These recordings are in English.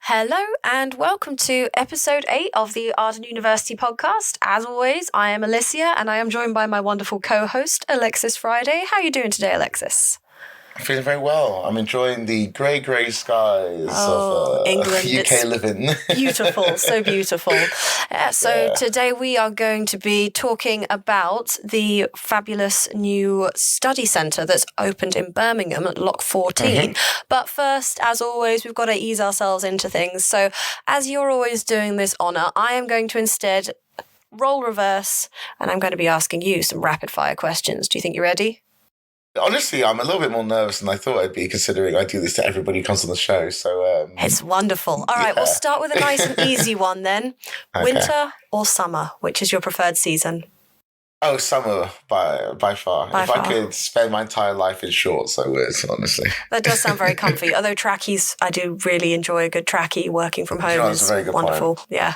Hello and welcome to episode 8 of the Art and University podcast. As always, I am Alicia and I am joined by my wonderful co-host, Alexis Friday. How are you doing today, Alexis? I'm feeling very well. I'm enjoying the grey skies of England, UK living. Beautiful, so beautiful. Today we are going to be talking about the fabulous new study centre that's opened in Birmingham at Lock14. Mm-hmm. But first, as always, we've got to ease ourselves into things. So as you're always doing this honour, I am going to instead role reverse and I'm going to be asking you some rapid fire questions. Do you think you're ready? Honestly, I'm a little bit more nervous than I thought I'd be, considering I do this to everybody who comes on the show. So it's wonderful. All right, we'll start with a nice and easy one then. Okay. Winter or summer? Which is your preferred season? Oh, summer by far. If I could spend my entire life in shorts, I would, honestly. That does sound very comfy. Although trackies, I do really enjoy a good trackie. Working from home is a very good wonderful. Point. Yeah.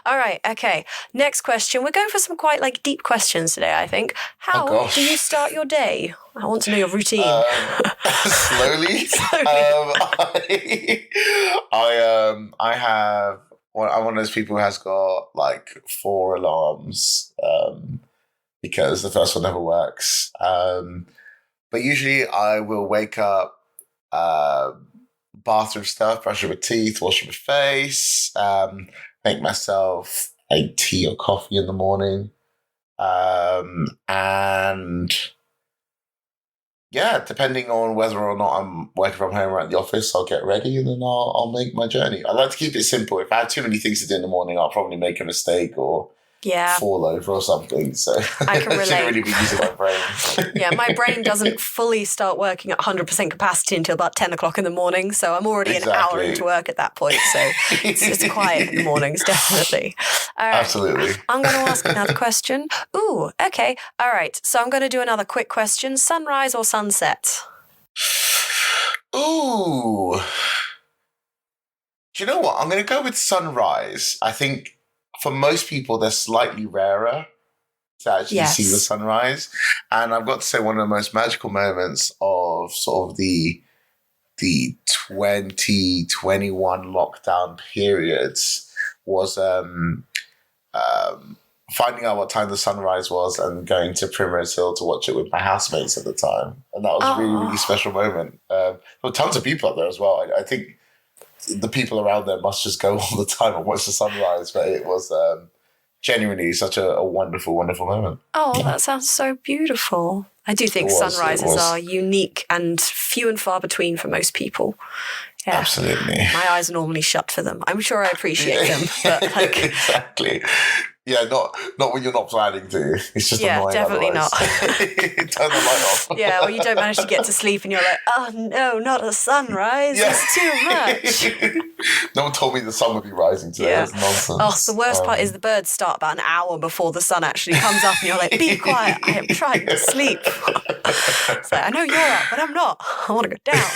All right, okay. Next question. We're going for some quite deep questions today, I think. How do you start your day? I want to know your routine. Slowly. I'm one of those people who has got 4 alarms. Because the first one never works. But usually I will wake up, bathroom stuff, brush my teeth, wash my face, make myself a tea or coffee in the morning. And yeah, depending on whether or not I'm working from home or at the office, I'll get ready and then I'll make my journey. I like to keep it simple. If I have too many things to do in the morning, I'll probably make a mistake or fall over or something. So I can relate. I shouldn't really be using my brain. Yeah, my brain doesn't fully start working at 100% capacity until about 10 o'clock in the morning. So I'm already an hour into work at that point. So it's quiet in the mornings, definitely. All right. Absolutely. I'm going to ask another question. Ooh, okay. All right. So I'm going to do another quick question. Sunrise or sunset? Ooh. Do you know what? I'm going to go with sunrise. I think for most people, they're slightly rarer to actually see the sunrise. And I've got to say, one of the most magical moments of sort of the 2021 lockdown periods was finding out what time the sunrise was and going to Primrose Hill to watch it with my housemates at the time. And that was a really, really special moment. There were tons of people out there as well. I think the people around there must just go all the time and watch the sunrise, but it was genuinely such a wonderful, wonderful moment. Oh, that sounds so beautiful. I do think sunrises are unique and few and far between for most people. Yeah. Absolutely. My eyes are normally shut for them. I'm sure I appreciate them, but Exactly. Yeah, not when you're not planning to. It's just annoying. Definitely otherwise. not. Turn the light off. Yeah, or you don't manage to get to sleep and you're like, oh no, not a sunrise. Yeah. It's too much. No one told me the sun would be rising today. Yeah. It's nonsense. Oh, the worst part is the birds start about an hour before the sun actually comes up and you're like, be quiet, I am trying to sleep. It's like, I know you're up, but I'm not. I want to go down.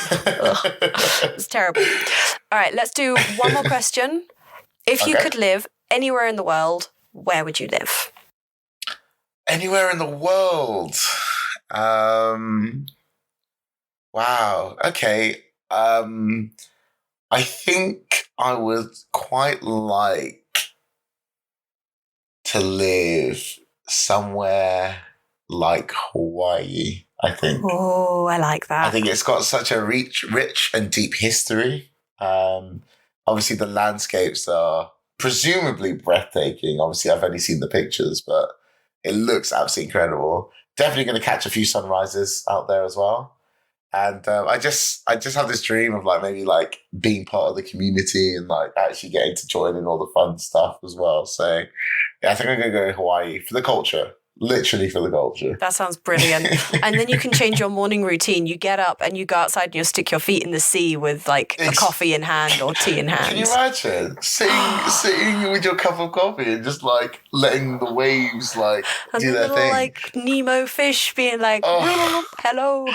It's terrible. All right, let's do one more question. If you could live anywhere in the world, where would you live? Anywhere in the world. Wow. Okay. I think I would quite like to live somewhere like Hawaii, I think. Oh, I like that. I think it's got such a rich and deep history. Obviously, the landscapes are presumably breathtaking. Obviously, I've only seen the pictures, but it looks absolutely incredible. Definitely going to catch a few sunrises out there as well. And I just have this dream of maybe being part of the community and actually getting to join in all the fun stuff as well. So yeah, I think I'm going to go to Hawaii for the culture. Literally for the culture. That sounds brilliant. And then you can change your morning routine. You get up and you go outside and you stick your feet in the sea with a coffee in hand or tea in hand. Can you imagine sitting with your cup of coffee and just letting the waves and do their thing? Nemo fish being hello.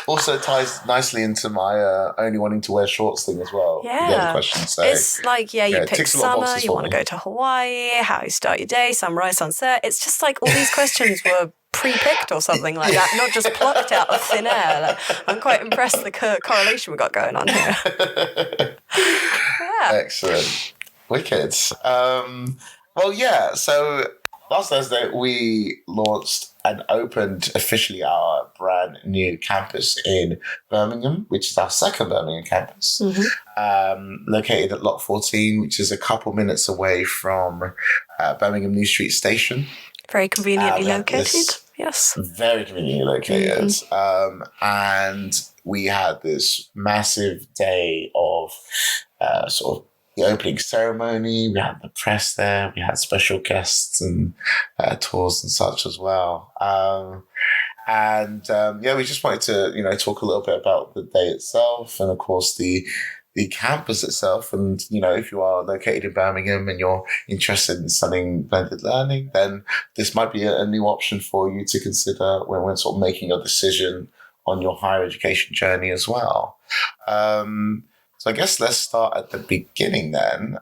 Also ties nicely into my only wanting to wear shorts thing as well. Yeah. The other question. So, it's you pick summer, you want to go to Hawaii, how you start your day, sunrise, sunset. It's just all these questions were pre-picked or something like that, not just plucked out of thin air. I'm quite impressed with the correlation we got going on here. Excellent. Wicked. Well, yeah. So last Thursday we launched and opened officially our brand new campus in Birmingham, which is our second Birmingham campus, located at Lock14, which is a couple minutes away from Birmingham New Street Station. Very conveniently located. Yes. Very conveniently located. And we had this massive day of sort of the opening ceremony. We had the press there. We had special guests and tours and such as well. We just wanted to, talk a little bit about the day itself and, of course, the campus itself. And, if you are located in Birmingham and you're interested in studying blended learning, then this might be a new option for you to consider when sort of making your decision on your higher education journey as well. So I guess let's start at the beginning then.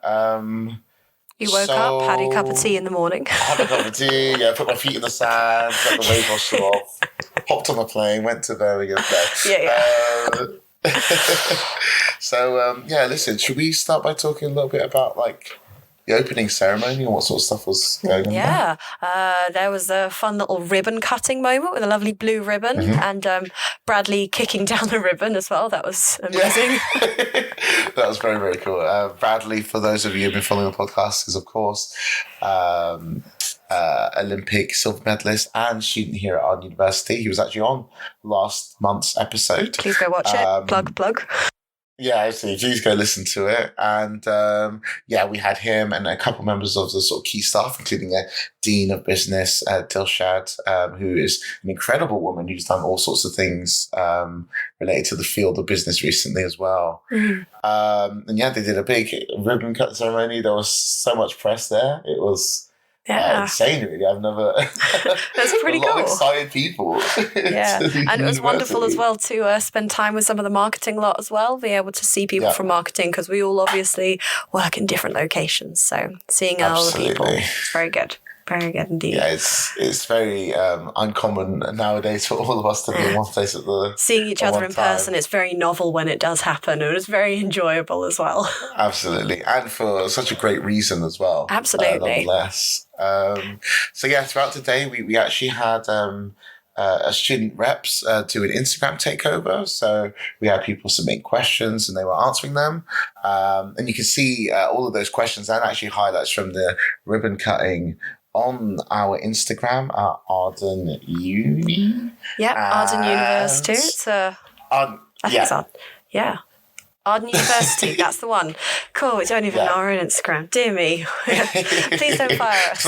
You woke up, had a cup of tea in the morning. Had a cup of tea, put my feet in the sand, got the wave wash off, hopped on the plane, went to Birmingham. Listen, should we start by talking a little bit about the opening ceremony and what sort of stuff was going on? Yeah, there was a fun little ribbon cutting moment with a lovely blue ribbon and Bradley kicking down the ribbon as well. That was amazing. Yeah. That was very, very cool. Bradley, for those of you who've been following the podcast, is of course Olympic silver medalist and student here at our university. He was actually on last month's episode. Please go watch it. Plug. Yeah, so please go listen to it. And we had him and a couple members of the sort of key staff, including a Dean of Business, Dilshad, who is an incredible woman who's done all sorts of things related to the field of business recently as well. They did a big ribbon cut ceremony. There was so much press there. It was insane, really. I've never. That's pretty cool. A lot of excited people. Yeah, and it was wonderful as well to spend time with some of the marketing lot as well. Be able to see people from marketing because we all obviously work in different locations. So seeing all the people, it's very good. Very good indeed. Yeah, it's very uncommon nowadays for all of us to be in one place at the seeing each other in person. It's very novel when it does happen, and it's very enjoyable as well. Absolutely, and for such a great reason as well. Absolutely, nonetheless. Throughout the day, we actually had student reps do an Instagram takeover. So we had people submit questions and they were answering them. And you can see all of those questions and actually highlights from the ribbon cutting on our Instagram at Arden Uni. Yeah, Arden University. It's Arden University, that's the one. Cool, we don't even know our own Instagram. Dear me. Please don't fire us.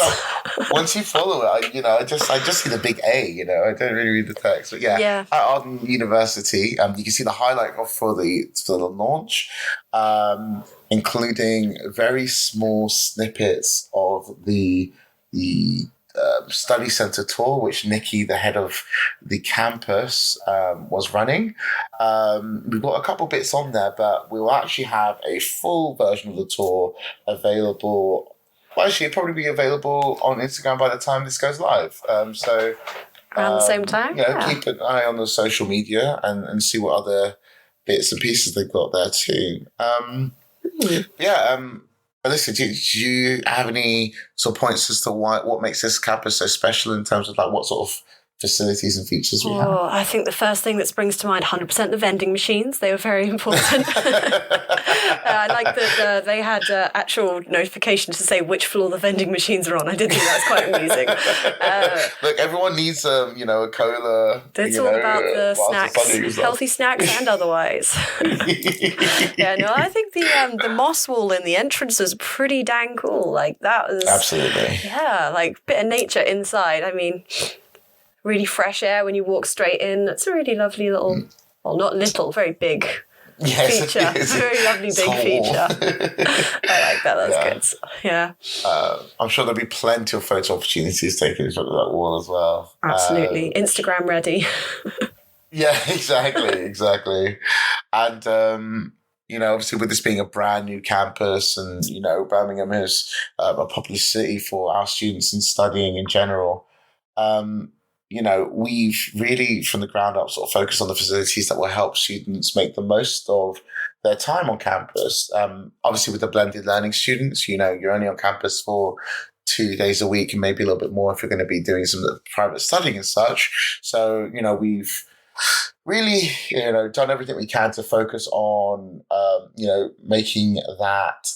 Once you follow it, I just see the big A, I don't really read the text. But at Arden University, you can see the highlight for the launch, including very small snippets of the study center tour, which Nikki, the head of the campus, was running. We've got a couple bits on there, but we'll actually have a full version of the tour available. Well, actually, it'll probably be available on Instagram by the time this goes live. Around the same time? Keep an eye on the social media and see what other bits and pieces they've got there too. Alyssa, do you have any sort of points as to what makes this campus so special in terms of what sort of facilities and features we have? I think the first thing that springs to mind, 100% the vending machines. They were very important. I like that they had actual notifications to say which floor the vending machines are on. I did think that was quite amusing. Look, everyone needs a cola. It's all about the snacks, healthy snacks and otherwise. I think the moss wall in the entrance was pretty dang cool. That was absolutely bit of nature inside. I mean, really fresh air when you walk straight in. It's a really lovely little, well, not little, very big feature. Very lovely big feature. I like that. That's good. Yeah. I'm sure there'll be plenty of photo opportunities taken in front of that wall as well. Absolutely. Instagram ready. Yeah, exactly. And, obviously with this being a brand new campus and, Birmingham is a popular city for our students in studying in general, we've really, from the ground up, sort of focused on the facilities that will help students make the most of their time on campus. Obviously, with the blended learning students, you're only on campus for 2 days a week and maybe a little bit more if you're going to be doing some private studying and such. So, we've really, done everything we can to focus on, making that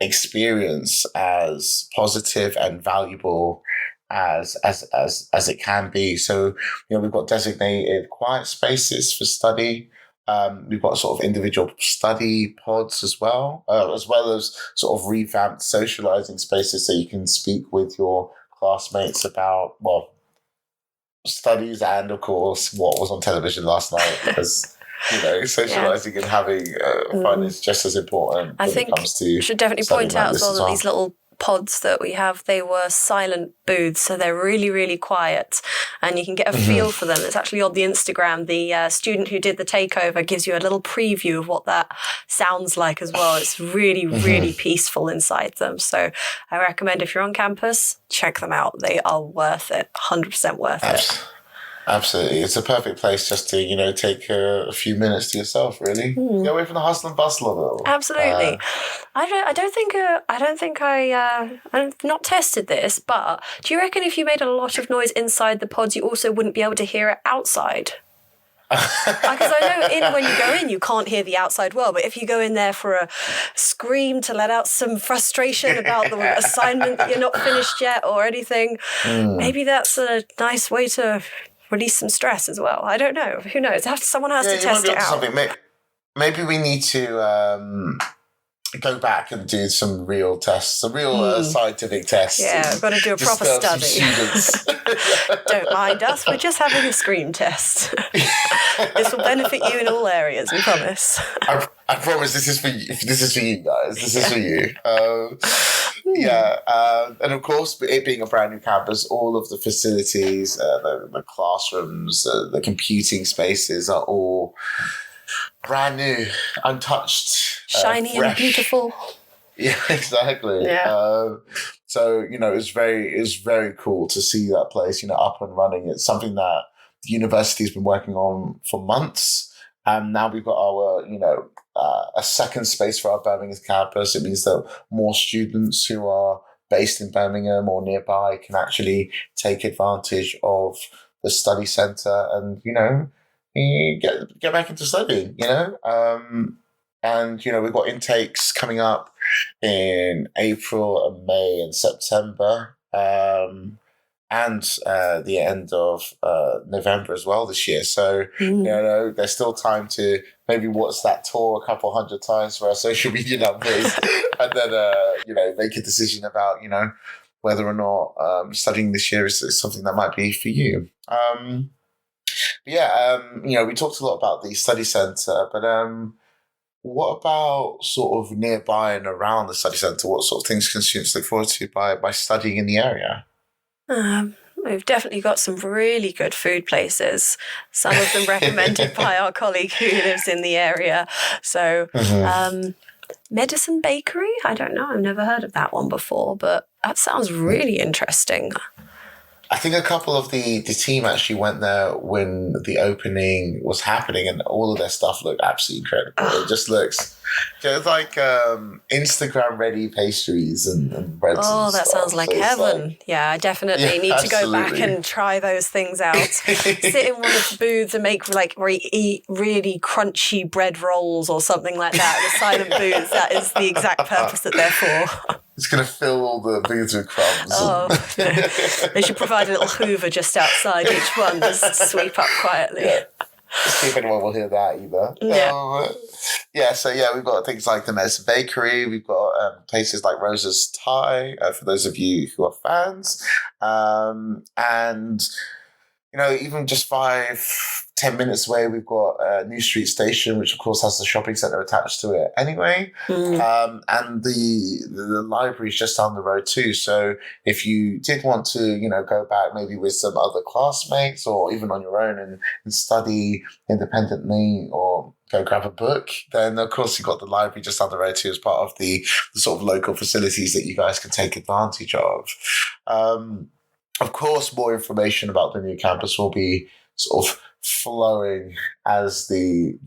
experience as positive and valuable as it can be. So, we've got designated quiet spaces for study. We've got sort of individual study pods as well as sort of revamped socializing spaces so you can speak with your classmates about, well, studies and, of course, what was on television last night. Because, socializing and having fun is just as important when it comes to I should definitely point out as well that well. these little pods that we have, they were silent booths, so they're really, really quiet, and you can get a feel for them. It's actually on the Instagram. The student who did the takeover gives you a little preview of what that sounds like as well. It's really, really peaceful inside them. So I recommend, if you're on campus, check them out. They are worth it, 100% worth it. Absolutely. It's a perfect place just to, take a few minutes to yourself, really. Get away from the hustle and bustle of it all. Absolutely. I've not tested this, but do you reckon if you made a lot of noise inside the pods, you also wouldn't be able to hear it outside? Because I know when you go in, you can't hear the outside world, but if you go in there for a scream to let out some frustration about the assignment that you're not finished yet or anything, maybe that's a nice way to release some stress as well. I don't know. Who knows? Someone has to test it out. Maybe we need to go back and do some real tests, some real scientific tests. Yeah, we've got to do a proper study. Don't mind us. We're just having a screen test. This will benefit you in all areas, we promise. I promise this is for you. This is for you guys. This is for you. And of course, it being a brand new campus, all of the facilities, the classrooms, the computing spaces are all brand new, untouched, shiny and beautiful. Yeah, exactly. Yeah. So it's very cool to see that place, up and running. It's something that the university's been working on for months, and now we've got our a second space for our Birmingham campus. It means that more students who are based in Birmingham or nearby can actually take advantage of the study centre and get back into studying. And we've got intakes coming up in April and May and September, and the end of November as well this year. So there's still time to maybe watch that tour a couple hundred times for our social media numbers, and then make a decision about whether or not studying this year is something that might be for you. We talked a lot about the study centre, but what about sort of nearby and around the study centre? What sort of things can students look forward to by studying in the area? We've definitely got some really good food places, some of them recommended by our colleague who lives in the area. So Medicine Bakery, I don't know, I've never heard of that one before, but that sounds really interesting. I think a couple of the team actually went there when the opening was happening, and all of their stuff looked absolutely incredible. It just looks like Instagram ready pastries and breads. Oh, and that stuff. sounds like heaven. Yeah, I definitely need to go back and try those things out. Sit in one of the booths and make eat really crunchy bread rolls or something like that. The silent booths, that is the exact purpose that they're for. It's going to fill all the booths with crumbs. Oh, they should provide a little Hoover just outside each one, just sweep up quietly. Yeah. See if anyone will hear that either. We've got things like the Medicine Bakery. We've got places like Rosa's Thai, for those of you who are fans. And, even just 5-10 minutes away, we've got New Street Station, which of course has the shopping centre attached to it anyway. And the library is just down the road too. So if you did want to, go back maybe with some other classmates or even on your own and study independently or go grab a book, then of course you've got the library just down the road too as part of the sort of local facilities that you guys can take advantage of. Of course, more information about the new campus will be sort of flowing as the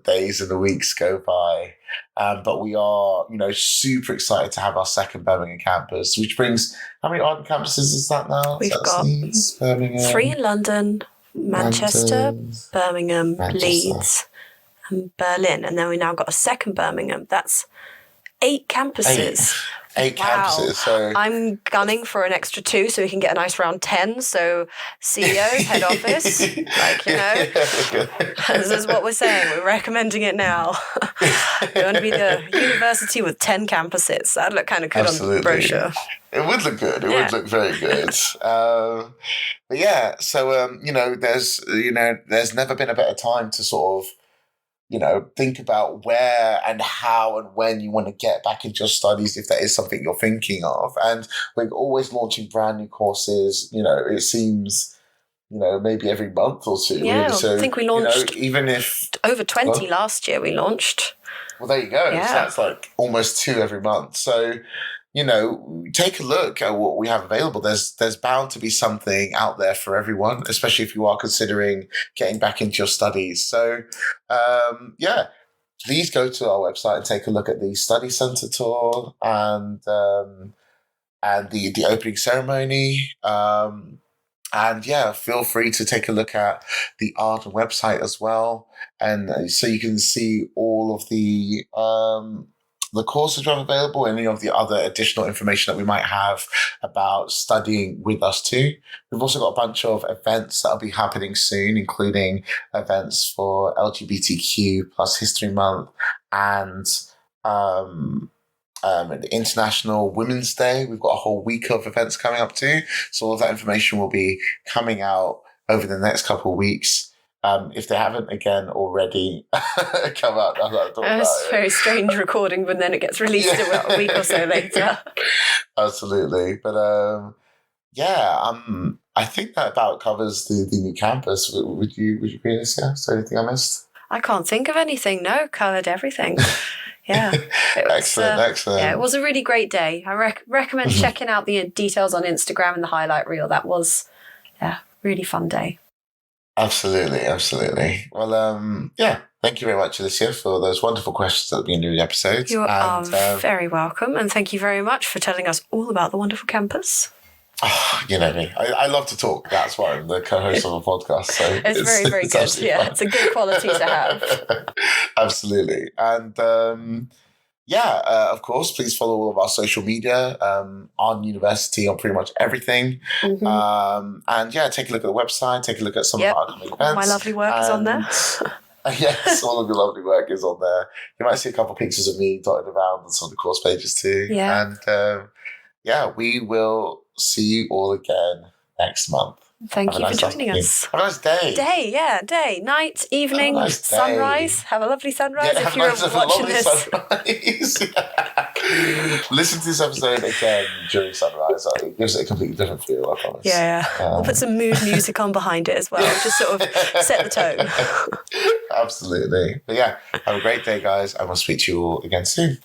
days and the weeks go by. But we are, super excited to have our second Birmingham campus, which brings, how many odd campuses is that now? We've got Leeds, Birmingham, 3 in London, Manchester, Birmingham, Manchester. Leeds, and Berlin. And then we now got a second Birmingham. That's 8 campuses. 8 campuses. So I'm gunning for an extra 2 so we can get a nice round 10. So CEO, head office, this is what we're saying. We're recommending it now. We want to be the university with 10 campuses. That'd look kind of good on the brochure. It would look good. It would look very good. But yeah, so there's never been a better time to sort of think about where and how and when you want to get back into your studies, if that is something you're thinking of. And we're always launching brand new courses. It seems, maybe every month or 2. Yeah, so, I think we launched even if over 20 last year we launched. Well, there you go. Yeah. So that's like almost 2 every month. So, take a look at what we have available. There's bound to be something out there for everyone, especially if you are considering getting back into your studies. So, please go to our website and take a look at the study centre tour and the opening ceremony. Feel free to take a look at the Arden website as well, and so you can see all of the courses we have available, and any of the other additional information that we might have about studying with us too. We've also got a bunch of events that'll be happening soon, including events for LGBTQ plus History Month and the International Women's Day. We've got a whole week of events coming up too. So all of that information will be coming out over the next couple of weeks. If they haven't again already come out, It's very strange recording, but then it gets released a week or so later. Absolutely, but I think that about covers the new campus. Would you agree, Alicia? Is there anything I missed? I can't think of anything. No, covered everything. Yeah. Excellent. Yeah, it was a really great day. I recommend checking out the details on Instagram and the highlight reel. That was, really fun day. Absolutely. Well, thank you very much, Alicia, for those wonderful questions at the beginning of the episode. You are very welcome, and thank you very much for telling us all about the wonderful campus. Oh, you know me. I love to talk. That's why I'm the co-host of a podcast. So it's very, very good. Yeah, fun. It's a good quality to have. Absolutely. And of course, please follow all of our social media on university on pretty much everything. Mm-hmm. Take a look at the website, take a look at some of our upcoming events. My lovely work is on there. Yes, all of your lovely work is on there. You might see a couple of pictures of me dotted around on some of the course pages too. Yeah. And we will see you all again next month. Thank you for joining us. Have a nice day. Day, night, evening, sunrise. Have a lovely sunrise if you're watching this. Listen to this episode again during sunrise. It gives it a completely different feel, I promise. Yeah. We'll put some mood music on behind it as well. Just sort of set the tone. Absolutely. But have a great day, guys, and we'll speak to you all again soon.